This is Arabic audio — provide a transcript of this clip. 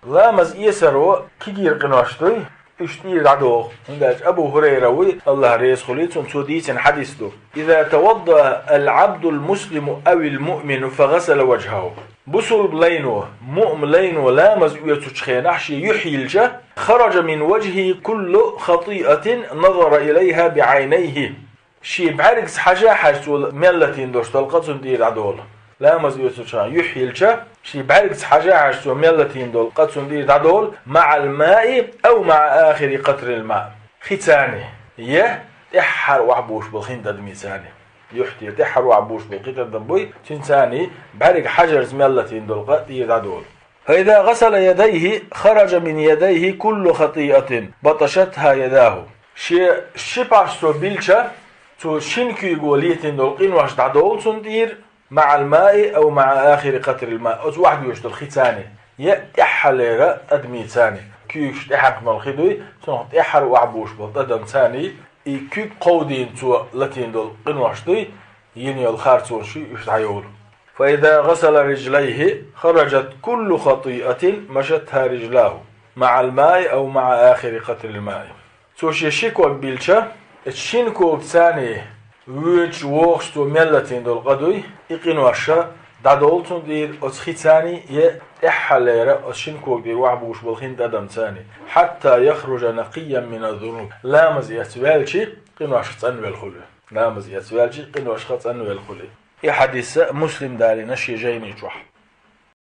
لامز يسرو كيجير قناشتوي اشتير عدو عندك أبو هريرة الله ريس خليت سوديس حديث له إذا توضأ العبد المسلم أو المؤمن فغسل وجهه بصل بلينو مؤمن لينو لامز يتشخينحشي يحيلجه خرج من وجهه كل خطيئة نظر إليها بعينيه شي بعرقس حاجة حاجة ملتين دوش تلقصن دير عدول لامز يحيلجه شي بعرقس حاجة حاجة ملتين دول قصن دير عدول مع الماء أو مع آخر قطر الماء ختاني يحر وعبوش بالخين دمي ثاني يحتي تحر وعبوش بالقطر دمبوي تنساني بعرق حجر ملتين دول قطير عدول فإذا غسل يديه خرج من يديه كل خطيئة بطشتها يداه شي باشتو بيلشا تو شنكي قوليتين دول قنواش دعدول سندير مع الماء أو مع آخر قطر الماء أو واحد يشتل ختاني يحليرا أدمي ثاني كيش تحرق مالخدوي سنحط يحر وعبوش بالقدم ثاني كي قودين تو لتين دول قنواشتي يني الخارتون شي يشتعيول فإذا غسل رجليه خرجت كل خطيئة مشتها رجلاه مع الماء أو مع آخر قطر الماء توشي شيكو بيلشا الشينكو بثاني ويج ووخشتو ملتين دول قدوي يقنواشا دادولتون دير أسخيتاني يحليرا أسشنكوك دير وعبوش بالخين دادم ثاني حتى يخرج نقيا من الذنوب لامز يتوالشي قنواش تنوي الخلي لامز يتوالشي قنواش تنوي الخلي حديث مسلم داري نشي جيني جوح